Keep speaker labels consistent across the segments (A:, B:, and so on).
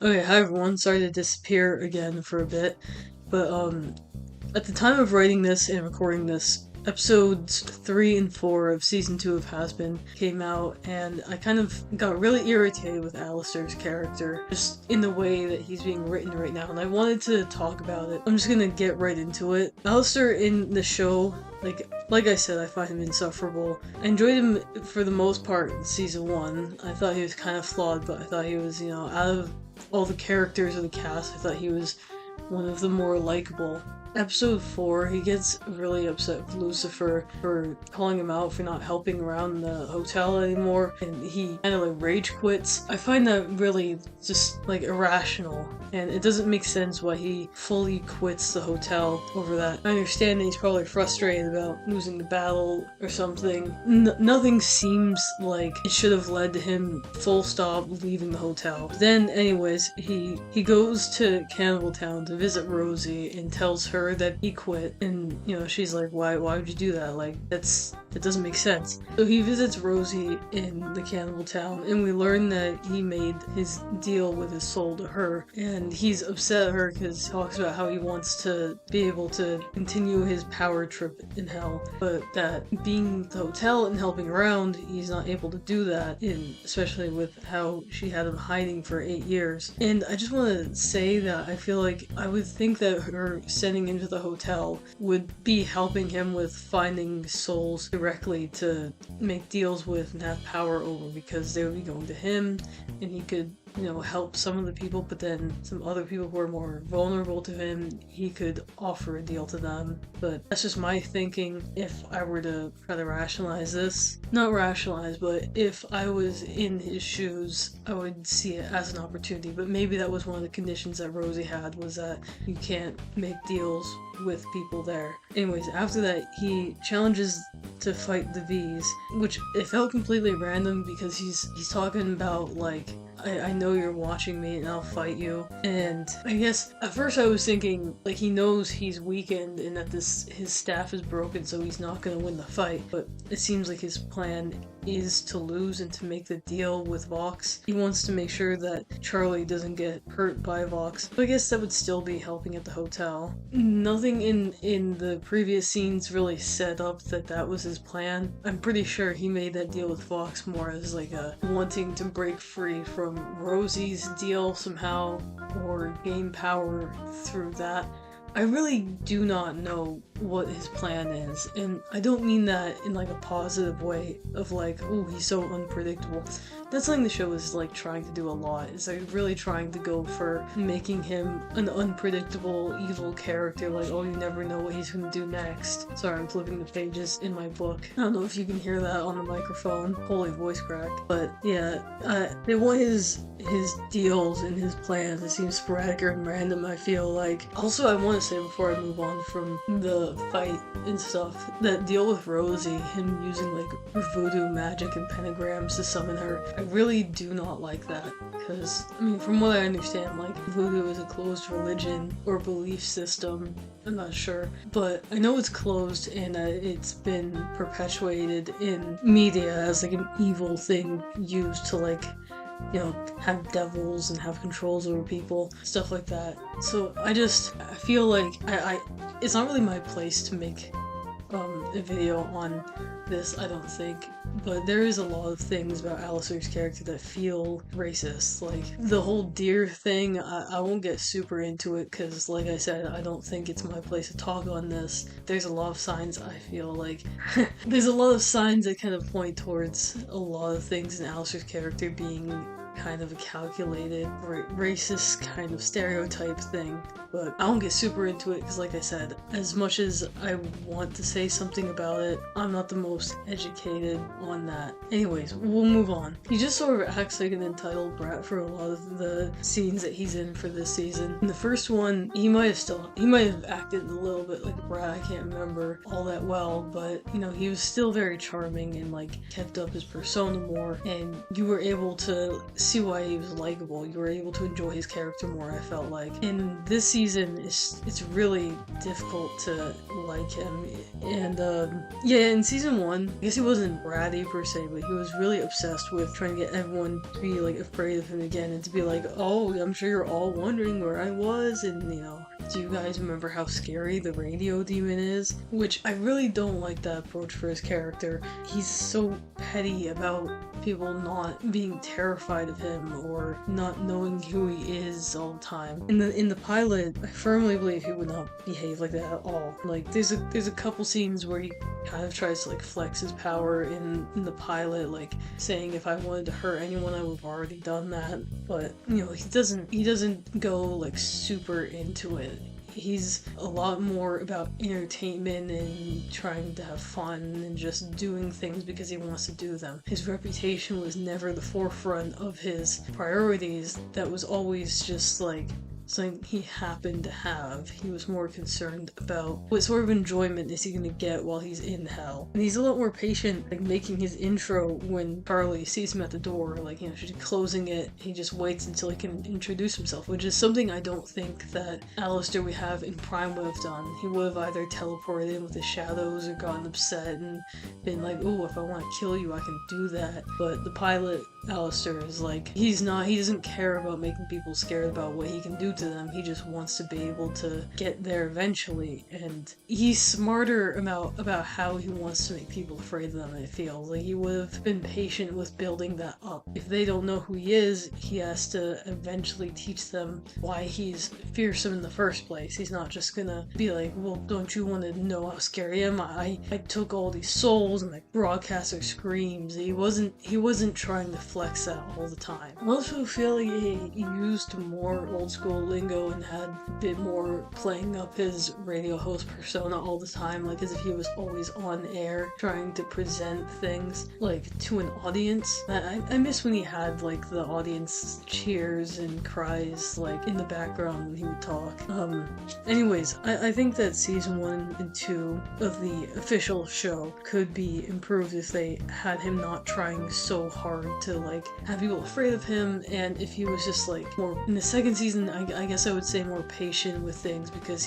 A: Okay, hi everyone. Sorry to disappear again for a bit, but at the time of writing this and recording this, episodes 3 and 4 of season 2 of Has Been came out, and I kind of got really irritated with Alastor's character, just in the way that he's being written right now, and I wanted to talk about it. I'm just gonna get right into it. Alastor in the show, like I said, I find him insufferable. I enjoyed him for the most part in season 1. I thought he was kind of flawed, but I thought he was, out of all the characters of the cast, I thought he was one of the more likable. Episode 4, he gets really upset with Lucifer for calling him out for not helping around the hotel anymore, and he kind of like rage quits. I find that really just like irrational, and it doesn't make sense why he fully quits the hotel over that. I understand that he's probably frustrated about losing the battle or something. Nothing seems like it should have led to him full stop leaving the hotel. Then anyways, he goes to Cannibal Town to visit Rosie and tells her that he quit, and she's like, why would you do that? Like, that doesn't make sense. So he visits Rosie in the Cannibal Town, and we learn that he made his deal with his soul to her, and he's upset at her because he talks about how he wants to be able to continue his power trip in hell, but that being the hotel and helping around, he's not able to do that, and especially with how she had him hiding for 8 years. And I just want to say that I feel like I would think that her sending into the hotel would be helping him with finding souls directly to make deals with and have power over, because they would be going to him and he could help some of the people, but then some other people who are more vulnerable to him, he could offer a deal to them. But that's just my thinking. If I were to try to rationalize this, not rationalize, but if I was in his shoes, I would see it as an opportunity. But maybe that was one of the conditions that Rosie had, was that you can't make deals with people there. Anyways, after that, he challenges to fight the V's, which it felt completely random because he's talking about like, I know you're watching me and I'll fight you. And I guess at first I was thinking like he knows he's weakened and that his staff is broken, so he's not gonna win the fight. But it seems like his plan is to lose and to make the deal with Vox. He wants to make sure that Charlie doesn't get hurt by Vox. But I guess that would still be helping at the hotel. Nothing in the previous scenes really set up that was his plan. I'm pretty sure he made that deal with Vox more as like a wanting to break free from Rosie's deal somehow, or gain power through that. I really do not know what his plan is, and I don't mean that in like a positive way of like, oh, he's so unpredictable. That's something the show is like trying to do a lot. It's like really trying to go for making him an unpredictable evil character, like, oh, you never know what he's gonna do next. Sorry, I'm flipping the pages in my book. I don't know if you can hear that on the microphone. Holy voice crack. But yeah, they want his deals and his plans. It seems sporadic and random, I feel like. Also, I want to say before I move on from the fight and stuff, that deal with Rosie, him using like voodoo magic and pentagrams to summon her, I really do not like that, because I mean, from what I understand, like, voodoo is a closed religion or belief system. I'm not sure, but I know it's closed, and it's been perpetuated in media as like an evil thing used to like have devils and have controls over people, stuff like that. So I feel like it's not really my place to make a video on this, I don't think, but there is a lot of things about Alastor's character that feel racist. Like the whole deer thing, I won't get super into it because, like I said, I don't think it's my place to talk on this. There's a lot of signs, I feel like there's a lot of signs that kind of point towards a lot of things in Alastor's character being kind of a calculated, racist kind of stereotype thing. But I won't get super into it because, like I said, as much as I want to say something about it, I'm not the most educated on that. Anyways, we'll move on. He just sort of acts like an entitled brat for a lot of the scenes that he's in for this season. In the first one, he might have acted a little bit like a brat. I can't remember all that well, but he was still very charming and like kept up his persona more, and you were able to see why he was likable. You were able to enjoy his character more, I felt like. And this season, it's really difficult to like him. And yeah, in season 1, I guess he wasn't bratty per se, but he was really obsessed with trying to get everyone to be like afraid of him again, and to be like, oh, I'm sure you're all wondering where I was, and you know, do you guys remember how scary the radio demon is? Which I really don't like that approach for his character. He's so petty about people not being terrified of him or not knowing who he is all the time. In the pilot, I firmly believe he would not behave like that at all. Like there's a couple scenes where he kind of tries to like flex his power in the pilot, like saying if I wanted to hurt anyone I would have already done that. But you know, he doesn't go like super into it. He's a lot more about entertainment and trying to have fun and just doing things because he wants to do them. His reputation was never the forefront of his priorities. That was always just like something he happened to have. He was more concerned about what sort of enjoyment is he going to get while he's in hell. And he's a lot more patient, like making his intro when Charlie sees him at the door, like, you know, she's closing it. He just waits until he can introduce himself, which is something I don't think that Alastor we have in Prime would have done. He would have either teleported in with his shadows or gotten upset and been like, oh, if I want to kill you, I can do that. But the pilot, Alastor, is like, he doesn't care about making people scared about what he can do to them. He just wants to be able to get there eventually, and he's smarter about how he wants to make people afraid of them. It feels like he would have been patient with building that up. If they don't know who he is, he has to eventually teach them why he's fearsome in the first place. He's not just gonna be like, well, don't you want to know how scary I am? I took all these souls and like broadcast their screams. He wasn't trying to flex that all the time. I also feel like he used more old school lingo and had a bit more playing up his radio host persona all the time, like as if he was always on air trying to present things like to an audience. I miss when he had like the audience cheers and cries like in the background when he would talk. Anyways, I think that season 1 and 2 of the official show could be improved if they had him not trying so hard to like have people afraid of him, and if he was just like more in the second season, I guess I would say more patient with things, because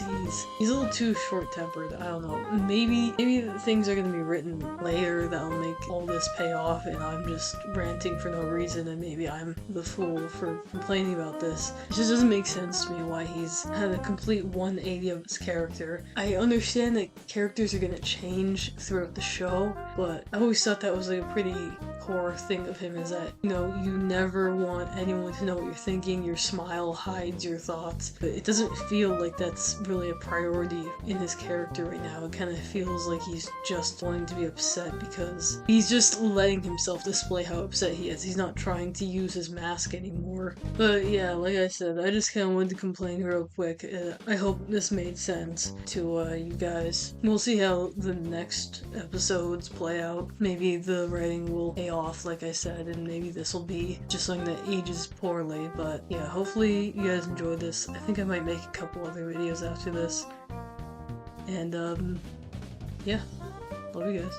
A: he's a little too short-tempered. I don't know. Maybe things are gonna be written later that'll make all this pay off, and I'm just ranting for no reason, and maybe I'm the fool for complaining about this. It just doesn't make sense to me why he's had a complete 180 of his character. I understand that characters are gonna change throughout the show, but I always thought that was like a pretty core thing of him, is that, you know, you never want anyone to know what you're thinking. Your smile hides your thoughts, but it doesn't feel like that's really a priority in his character right now. It kind of feels like he's just wanting to be upset because he's just letting himself display how upset he is. He's not trying to use his mask anymore. But yeah, like I said, I just kind of wanted to complain real quick. I hope this made sense to you guys. We'll see how the next episodes play out. Maybe the writing will pay off, like I said, and maybe this will be just something that ages poorly. But yeah, hopefully you guys enjoyed this. I think I might make a couple other videos after this. And yeah, love you guys.